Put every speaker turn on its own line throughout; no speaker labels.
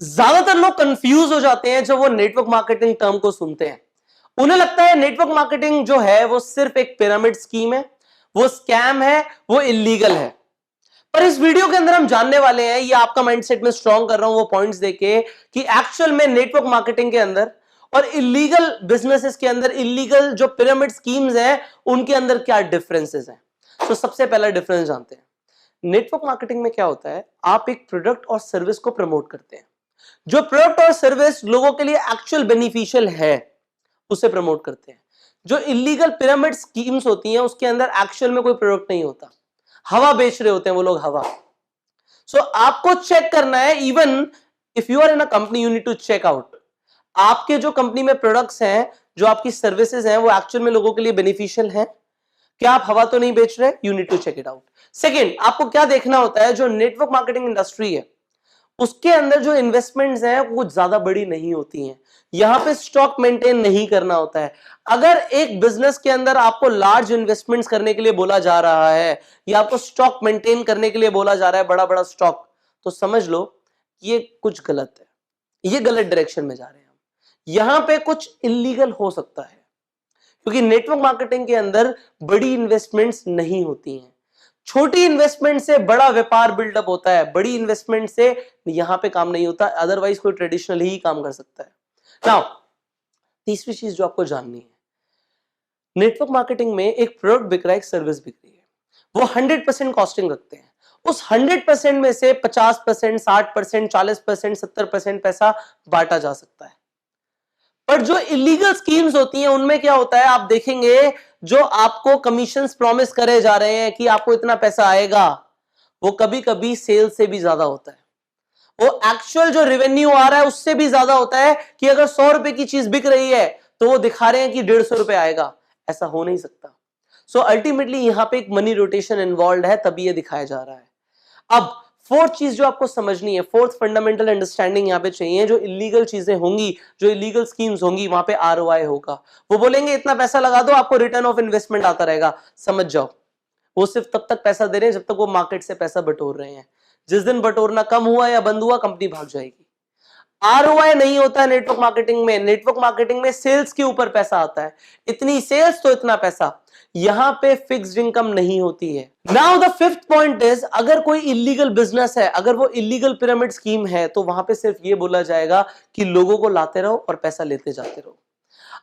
ज्यादातर लोग कंफ्यूज हो जाते हैं जब वो नेटवर्क मार्केटिंग टर्म को सुनते हैं। उन्हें लगता है नेटवर्क मार्केटिंग जो है वो सिर्फ एक पिरामिड स्कीम है, वो स्कैम है, वो इलीगल है। पर इस वीडियो के अंदर हम जानने वाले हैं, ये आपका माइंडसेट में स्ट्रांग कर रहा हूं वो पॉइंट्स देके, कि एक्चुअल में नेटवर्क मार्केटिंग के अंदर और इलीगल बिजनेसेस के अंदर, इलीगल जो पिरामिड स्कीम्स हैं उनके अंदर क्या डिफरेंसेस हैं। तो सबसे पहला डिफरेंस जानते हैं। नेटवर्क मार्केटिंग में क्या होता है, आप एक प्रोडक्ट और सर्विस को प्रमोट करते हैं। जो प्रोडक्ट और सर्विस लोगों के लिए एक्चुअल बेनिफिशियल है उसे प्रमोट करते हैं। जो इलीगल पिरामिड स्कीम्स होती हैं उसके अंदर एक्चुअल में कोई प्रोडक्ट नहीं होता, हवा बेच रहे होते हैं वो लोग, हवा। सो आपको चेक करना है, even if you are in a company you need to check out आपके जो कंपनी में प्रोडक्ट्स हैं, जो आपकी सर्विसेज हैं, वो एक्चुअल में लोगों के लिए बेनिफिशियल है, क्या आप हवा तो नहीं बेच रहे। You need to check it out. Second, आपको क्या देखना होता है, जो नेटवर्क मार्केटिंग इंडस्ट्री है उसके अंदर जो इन्वेस्टमेंट्स हैं वो ज्यादा बड़ी नहीं होती हैं। यहां पे स्टॉक मेंटेन नहीं करना होता है। अगर एक बिजनेस के अंदर आपको लार्ज इन्वेस्टमेंट्स करने के लिए बोला जा रहा है या आपको स्टॉक मेंटेन करने के लिए बोला जा रहा है, बड़ा बड़ा स्टॉक, तो समझ लो ये कुछ गलत है, ये गलत डायरेक्शन में जा रहे हैं हम। यहां पे कुछ इलीगल हो सकता है, क्योंकि नेटवर्क मार्केटिंग के अंदर बड़ी इन्वेस्टमेंट्स नहीं होती हैं। छोटी इन्वेस्टमेंट से बड़ा व्यापार बिल्डअप होता है, बड़ी इन्वेस्टमेंट से यहां पे काम नहीं होता, अदरवाइज कोई ट्रेडिशनल ही काम कर सकता है। नाउ तीसरी चीज जो आपको जाननी है, नेटवर्क मार्केटिंग में एक प्रोडक्ट बिक रहा है, एक सर्विस बिक रही है, वो 100% कॉस्टिंग रखते हैं। उस 100% में से 50%, 60%, 40%, 70% पैसा बांटा जा सकता है। पर जो इलीगल स्कीम्स होती हैं उनमें क्या होता है, आप देखेंगे जो आपको कमीशंस प्रॉमिस करे जा रहे हैं कि आपको इतना पैसा आएगा, वो कभी कभी सेल्स से भी ज्यादा होता है। वो एक्चुअल जो रेवेन्यू आ रहा है उससे भी ज्यादा होता है, कि अगर 100 रुपए की चीज बिक रही है तो वो दिखा रहे हैं कि 150 रुपए आएगा। ऐसा हो नहीं सकता। सो अल्टीमेटली यहां पे एक मनी रोटेशन इन्वॉल्व है, तभी ये दिखाया जा रहा है। अब फोर्थ चीज जो आपको समझनी है, फोर्थ फंडामेंटल अंडरस्टैंडिंग यहां पे चाहिए, जो इलीगल चीजें होंगी, जो इलीगल स्कीम्स होंगी, वहां पे आरओआई होगा। वो बोलेंगे इतना पैसा लगा दो आपको रिटर्न ऑफ इन्वेस्टमेंट आता रहेगा। समझ जाओ, वो सिर्फ तब तक पैसा दे रहे हैं जब तक वो मार्केट से पैसा बटोर रहे हैं। जिस दिन बटोरना कम हुआ या बंद हुआ, कंपनी भाग जाएगी। आरओआई नहीं होता है नेटवर्क मार्केटिंग में। नेटवर्क मार्केटिंग में सेल्स के ऊपर पैसा आता है, इतनी सेल्स तो इतना पैसा। यहां पे फिक्स्ड इनकम नहीं होती है। Now the fifth point is, अगर कोई इलीगल बिजनेस है, अगर वो इलीगल पिरामिड स्कीम है, तो वहां पे सिर्फ ये बोला जाएगा कि लोगों को लाते रहो और पैसा लेते जाते रहो।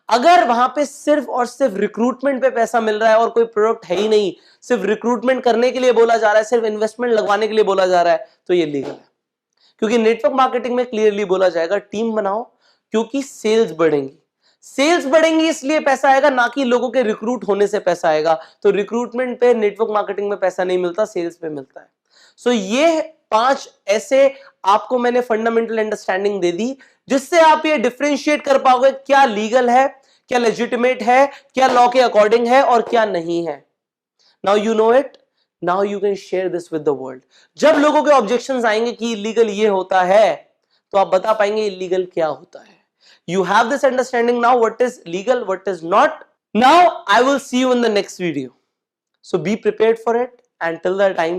अगर वहां पे सिर्फ और सिर्फ रिक्रूटमेंट पे पैसा मिल रहा है और कोई प्रोडक्ट है ही नहीं, सिर्फ रिक्रूटमेंट करने के लिए बोला जा रहा है, सिर्फ इन्वेस्टमेंट लगवाने के लिए बोला जा रहा है, तो ये लीगल है। क्योंकि नेटवर्क मार्केटिंग में क्लियरली बोला जाएगा टीम बनाओ, क्योंकि सेल्स बढ़ेंगी। सेल्स बढ़ेंगी इसलिए पैसा आएगा, ना कि लोगों के रिक्रूट होने से पैसा आएगा। तो रिक्रूटमेंट पे नेटवर्क मार्केटिंग में पैसा नहीं मिलता, सेल्स पे मिलता है। सो ये 5 ऐसे आपको मैंने फंडामेंटल अंडरस्टैंडिंग दे दी, जिससे आप ये डिफरेंशिएट कर पाओगे क्या लीगल है, क्या लेजिटिमेट है, क्या लॉ के अकॉर्डिंग है और क्या नहीं है। Now you know it, now you can share this with the world. जब लोगों के ऑब्जेक्शंस आएंगे कि इलीगल ये होता है, तो आप बता पाएंगे इलीगल क्या होता है। You have this understanding now what is legal, what is not. Now I will see you in the next video. So be prepared for it, and till that time